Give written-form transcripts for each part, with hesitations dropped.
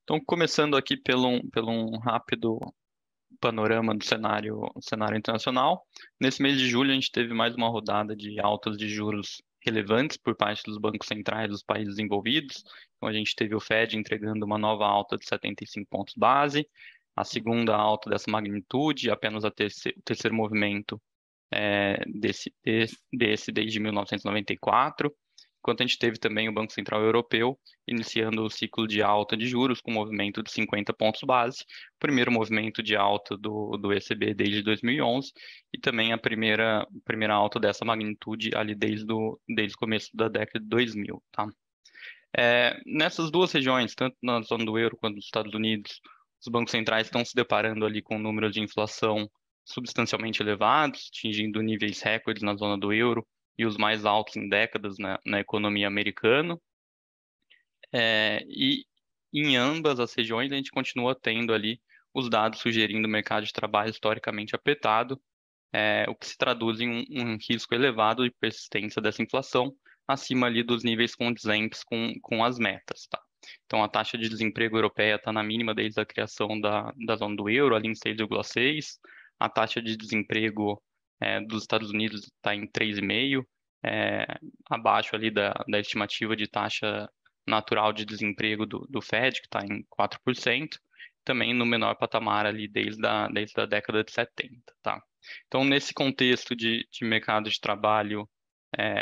Então, começando aqui pelo um rápido panorama do cenário internacional. Nesse mês de julho, a gente teve mais uma rodada de altas de juros relevantes por parte dos bancos centrais dos países envolvidos. Então, a gente teve o Fed entregando uma nova alta de 75 pontos base, a segunda alta dessa magnitude, apenas o terceiro movimento desse desde 1994, enquanto a gente teve também o Banco Central Europeu iniciando o ciclo de alta de juros com um movimento de 50 pontos base, o primeiro movimento de alta do ECB desde 2011 e também a primeira alta dessa magnitude ali desde o começo da década de 2000, tá? Nessas duas regiões, tanto na zona do euro quanto nos Estados Unidos, os bancos centrais estão se deparando ali com números de inflação substancialmente elevados, atingindo níveis recordes na zona do euro e os mais altos em décadas na economia americana. E em ambas as regiões a gente continua tendo ali os dados sugerindo o mercado de trabalho historicamente apertado, o que se traduz em um risco elevado de persistência dessa inflação acima ali dos níveis condizentes com as metas, tá? Então, a taxa de desemprego europeia está na mínima desde a criação da zona do euro, ali em 6,6. A taxa de desemprego dos Estados Unidos está em 3,5, é, abaixo ali da estimativa de taxa natural de desemprego do Fed, que está em 4%, também no menor patamar ali desde a década de 70, tá? Então, nesse contexto de mercado de trabalho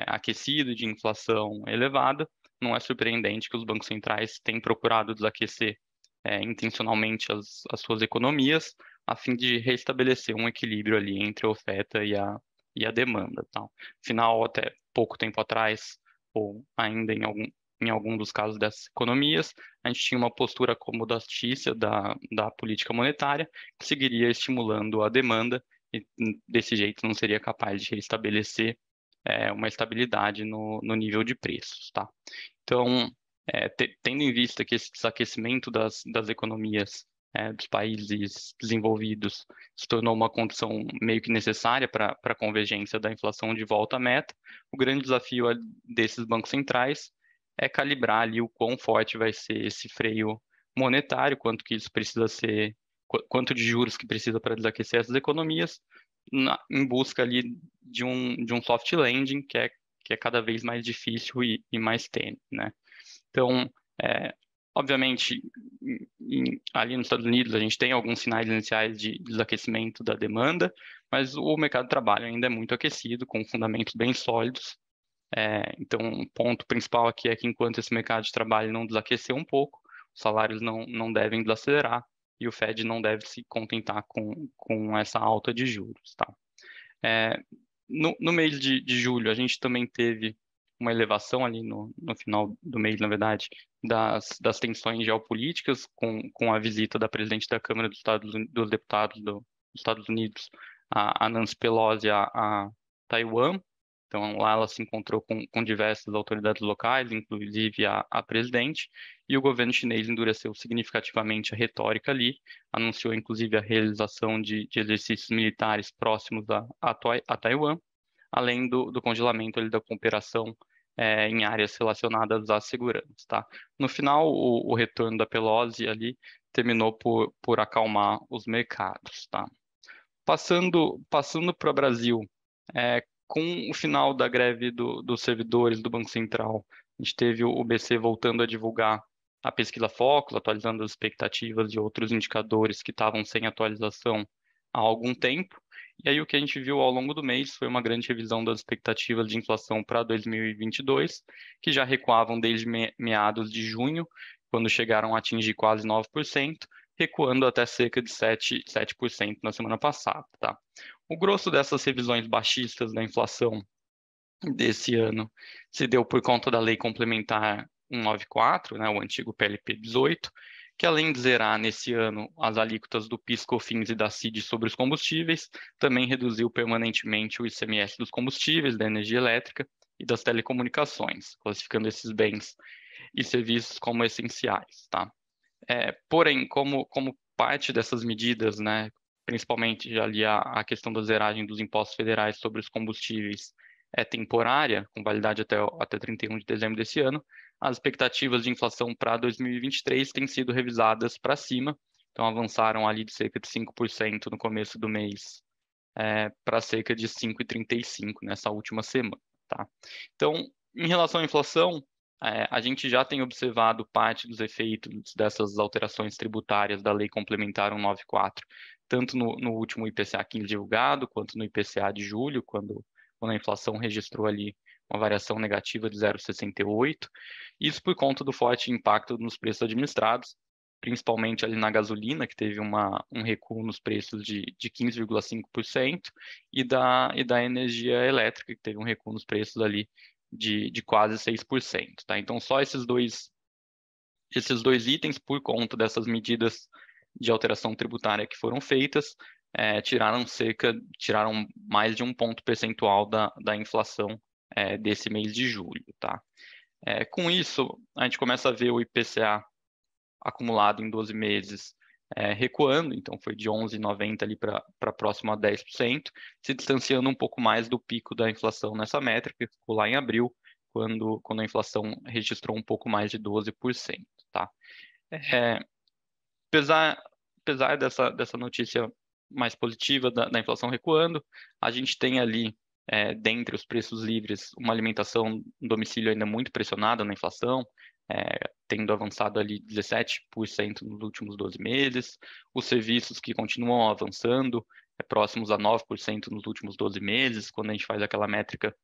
aquecido, de inflação elevada, não é surpreendente que os bancos centrais tenham procurado desaquecer intencionalmente as suas economias, a fim de restabelecer um equilíbrio ali entre a oferta e a demanda, tá? Afinal, até pouco tempo atrás, ou ainda em algum dos casos dessas economias, a gente tinha uma postura acomodatícia da política monetária, que seguiria estimulando a demanda e desse jeito não seria capaz de restabelecer uma estabilidade no nível de preços, tá? Então, tendo em vista que esse desaquecimento das economias dos países desenvolvidos se tornou uma condição meio que necessária para a convergência da inflação de volta à meta, o grande desafio desses bancos centrais é calibrar ali o quão forte vai ser esse freio monetário, quanto que isso precisa ser, quanto de juros que precisa para desaquecer essas economias, em busca ali de um soft landing que é cada vez mais difícil e mais tênue, né? Então, é, obviamente, ali nos Estados Unidos a gente tem alguns sinais iniciais de desaquecimento da demanda, mas o mercado de trabalho ainda é muito aquecido, com fundamentos bem sólidos. Então, o ponto principal aqui é que enquanto esse mercado de trabalho não desaquecer um pouco, os salários não devem desacelerar e o Fed não deve se contentar com essa alta de juros, tá? É, no mês de julho, a gente também teve uma elevação ali no final do mês, na verdade, das tensões geopolíticas com a visita da presidente da Câmara dos Deputados dos Estados Unidos, a Nancy Pelosi, a Taiwan. Então, lá ela se encontrou com diversas autoridades locais, inclusive a presidente, e o governo chinês endureceu significativamente a retórica ali, anunciou inclusive a realização de exercícios militares próximos a Taiwan, além do congelamento ali da cooperação em áreas relacionadas à segurança, tá? No final, o retorno da Pelosi ali terminou por acalmar os mercados, tá? Passando para o Brasil, com o final da greve dos servidores do Banco Central, a gente teve o BC voltando a divulgar a pesquisa Focus, atualizando as expectativas de outros indicadores que estavam sem atualização há algum tempo. E aí o que a gente viu ao longo do mês foi uma grande revisão das expectativas de inflação para 2022, que já recuavam desde meados de junho, quando chegaram a atingir quase 9%, recuando até cerca de 7% na semana passada, tá? O grosso dessas revisões baixistas da inflação desse ano se deu por conta da Lei Complementar 194, né, o antigo PLP 18, que além de zerar nesse ano as alíquotas do PIS, COFINS e da CID sobre os combustíveis, também reduziu permanentemente o ICMS dos combustíveis, da energia elétrica e das telecomunicações, classificando esses bens e serviços como essenciais, tá? Porém, como parte dessas medidas, né, principalmente ali a questão da zeragem dos impostos federais sobre os combustíveis, é temporária, com validade até 31 de dezembro desse ano, as expectativas de inflação para 2023 têm sido revisadas para cima, então avançaram ali de cerca de 5% no começo do mês, para cerca de 5,35% nessa última semana, tá? Então, em relação à inflação, a gente já tem observado parte dos efeitos dessas alterações tributárias da Lei Complementar 194, tanto no último IPCA 15 divulgado, quanto no IPCA de julho, quando a inflação registrou ali uma variação negativa de 0,68. Isso por conta do forte impacto nos preços administrados, principalmente ali na gasolina, que teve um recuo nos preços de 15,5%, e da energia elétrica, que teve um recuo nos preços ali de quase 6%, tá? Então, só esses dois itens, por conta dessas medidas de alteração tributária que foram feitas, tiraram mais de um ponto percentual da inflação desse mês de julho, tá? Com isso, a gente começa a ver o IPCA acumulado em 12 meses recuando, então foi de 11,90 ali para próximo a 10%, se distanciando um pouco mais do pico da inflação nessa métrica, que ficou lá em abril, quando a inflação registrou um pouco mais de 12%, tá? Apesar dessa notícia mais positiva da inflação recuando, a gente tem ali, dentre os preços livres, uma alimentação no domicílio ainda muito pressionada na inflação, tendo avançado ali 17% nos últimos 12 meses, os serviços que continuam avançando, próximos a 9% nos últimos 12 meses, quando a gente faz aquela métrica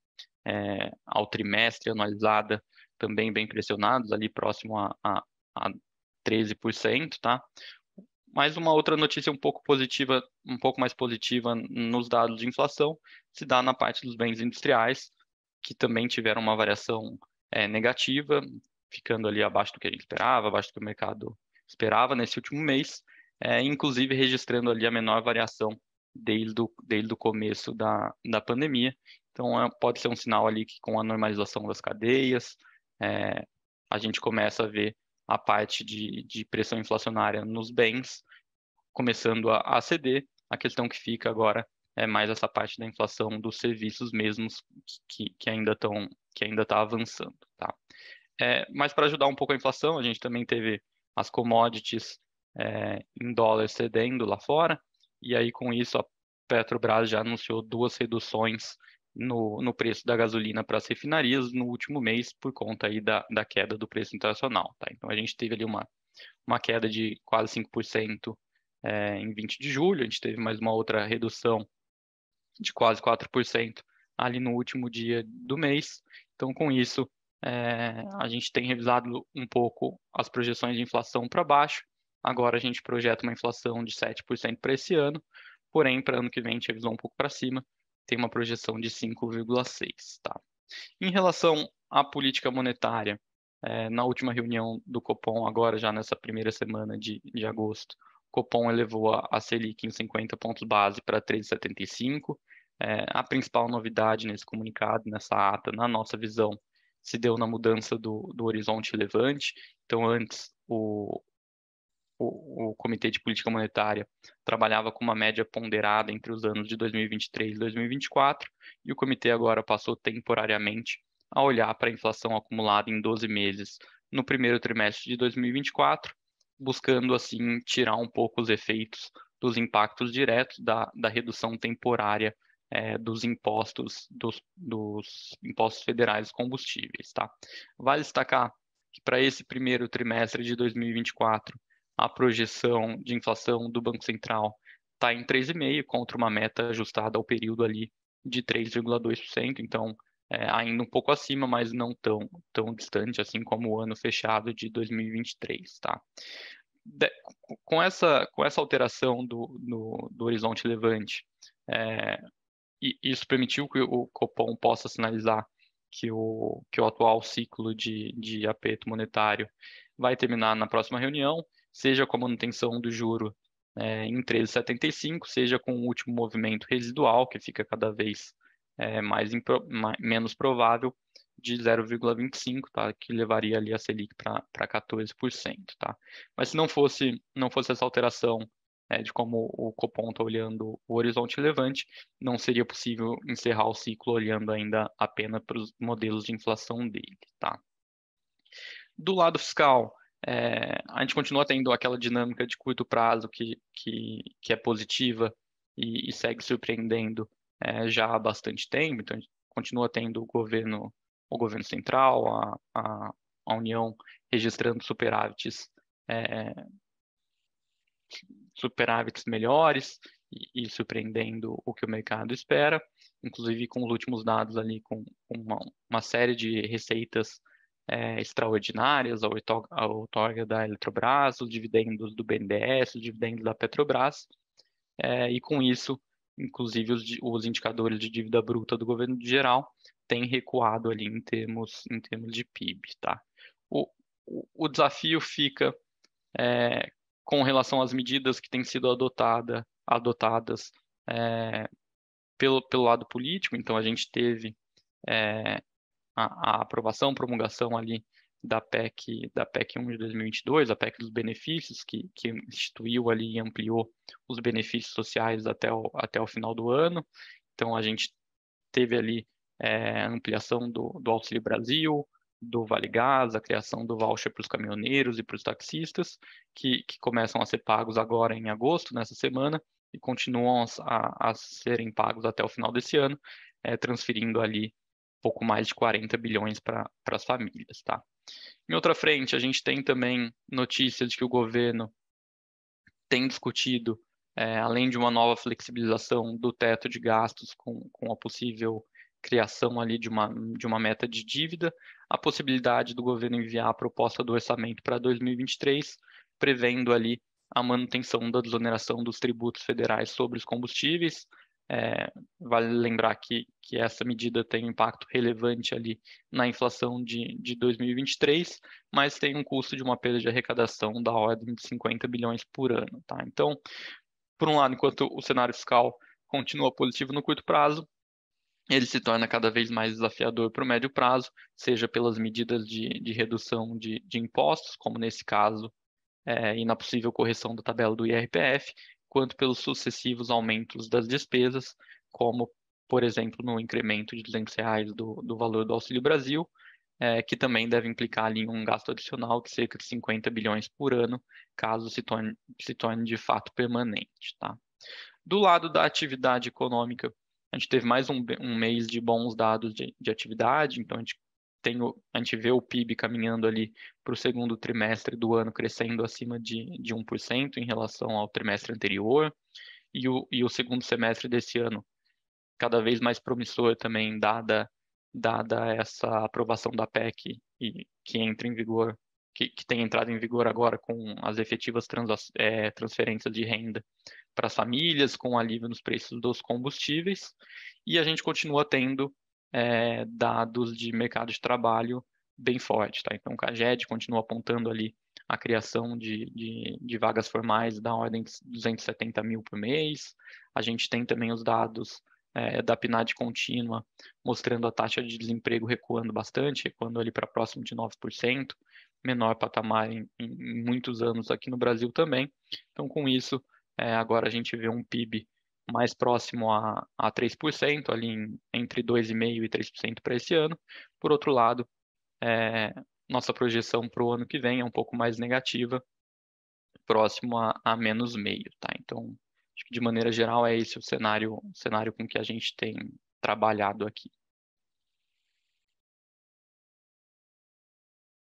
ao trimestre anualizada, também bem pressionados, ali próximo a 13%, tá? Mais uma outra notícia um pouco positiva, um pouco mais positiva nos dados de inflação, se dá na parte dos bens industriais, que também tiveram uma variação negativa, ficando ali abaixo do que a gente esperava, abaixo do que o mercado esperava nesse último mês, inclusive registrando ali a menor variação desde o começo da pandemia. Então, pode ser um sinal ali que com a normalização das cadeias, a gente começa a ver a parte de pressão inflacionária nos bens começando a ceder. A questão que fica agora é mais essa parte da inflação dos serviços mesmos que ainda está avançando, tá? Mas para ajudar um pouco a inflação, a gente também teve as commodities em dólar cedendo lá fora, e aí com isso a Petrobras já anunciou 2 reduções no preço da gasolina para as refinarias no último mês, por conta aí da queda do preço internacional, tá? Então a gente teve ali uma queda de quase 5% em 20 de julho, a gente teve mais uma outra redução de quase 4% ali no último dia do mês. Então, com isso, a gente tem revisado um pouco as projeções de inflação para baixo. Agora a gente projeta uma inflação de 7% para esse ano, porém, para ano que vem a gente revisou um pouco para cima, tem uma projeção de 5,6%, tá? Em relação à política monetária, na última reunião do Copom, agora já nessa primeira semana de agosto, o Copom elevou a Selic em 50 pontos base para 3,75. A principal novidade nesse comunicado, nessa ata, na nossa visão, se deu na mudança do horizonte levante. Então, antes, o Comitê de Política Monetária trabalhava com uma média ponderada entre os anos de 2023 e 2024, e o comitê agora passou temporariamente a olhar para a inflação acumulada em 12 meses no primeiro trimestre de 2024, buscando, assim, tirar um pouco os efeitos dos impactos diretos da redução temporária dos impostos federais dos combustíveis, tá? Vale destacar que para esse primeiro trimestre de 2024, a projeção de inflação do Banco Central está em 3,5%, contra uma meta ajustada ao período ali de 3,2%. Então, ainda um pouco acima, mas não tão distante assim como o ano fechado de 2023, tá? Com essa alteração do horizonte levante, e isso permitiu que o Copom possa sinalizar que o atual ciclo de aperto monetário vai terminar na próxima reunião, seja com a manutenção do juro em 13,75, seja com o último movimento residual, que fica cada vez menos provável, de 0,25, tá? Que levaria ali a Selic para 14%, tá? Mas se não fosse essa alteração de como o Copom está olhando o horizonte levante, não seria possível encerrar o ciclo olhando ainda apenas para os modelos de inflação dele, tá? Do lado fiscal, a gente continua tendo aquela dinâmica de curto prazo que é positiva e segue surpreendendo já há bastante tempo. Então, a gente continua tendo o governo central, a União registrando é, superávites melhores e surpreendendo o que o mercado espera, inclusive com os últimos dados ali, com uma série de receitas extraordinárias, a outorga da Eletrobras, os dividendos do BNDES, os dividendos da Petrobras, e com isso, inclusive os indicadores de dívida bruta do governo geral têm recuado ali em termos de PIB, tá? O, o desafio fica com relação às medidas que têm sido adotadas pelo lado político. Então, a gente teve a aprovação, promulgação ali da PEC 1 de 2022, a PEC dos benefícios, que instituiu ali e ampliou os benefícios sociais até o final do ano. Então, a gente teve ali a ampliação do Auxílio Brasil, do Vale Gás, a criação do voucher para os caminhoneiros e para os taxistas, que começam a ser pagos agora em agosto, nessa semana, e continuam a serem pagos até o final desse ano, transferindo ali pouco mais de 40 bilhões para as famílias, tá? Em outra frente, a gente tem também notícias de que o governo tem discutido, além de uma nova flexibilização do teto de gastos com a possível criação ali de uma meta de dívida, a possibilidade do governo enviar a proposta do orçamento para 2023, prevendo ali a manutenção da desoneração dos tributos federais sobre os combustíveis. Vale lembrar que essa medida tem um impacto relevante ali na inflação de 2023, mas tem um custo de uma perda de arrecadação da ordem de 50 bilhões por ano, tá? Então, por um lado, enquanto o cenário fiscal continua positivo no curto prazo, ele se torna cada vez mais desafiador para o médio prazo, seja pelas medidas de redução de impostos, como nesse caso, e na possível correção da tabela do IRPF, quanto pelos sucessivos aumentos das despesas, como, por exemplo, no incremento de R$ 200 do valor do Auxílio Brasil, que também deve implicar ali em um gasto adicional de cerca de 50 bilhões por ano, caso se torne de fato permanente, tá? Do lado da atividade econômica, a gente teve mais um mês de bons dados de atividade, então a gente vê o PIB caminhando ali para o segundo trimestre do ano crescendo acima de 1% em relação ao trimestre anterior, e o segundo semestre desse ano cada vez mais promissor também, dada essa aprovação da PEC que entra em vigor, que tem entrado em vigor agora com as efetivas transferências de renda para as famílias, com alívio nos preços dos combustíveis, e a gente continua tendo dados de mercado de trabalho bem forte, tá? Então, o CAGED continua apontando ali a criação de vagas formais da ordem de 270 mil por mês. A gente tem também os dados da PNAD contínua, mostrando a taxa de desemprego recuando bastante, recuando ali para próximo de 9%, menor patamar em muitos anos aqui no Brasil também. Então, com isso, agora a gente vê um PIB mais próximo a 3%, ali entre 2,5% e 3% para esse ano. Por outro lado, nossa projeção para o ano que vem é um pouco mais negativa, próximo a menos meio, tá? Então, acho que de maneira geral é esse o cenário com que a gente tem trabalhado aqui.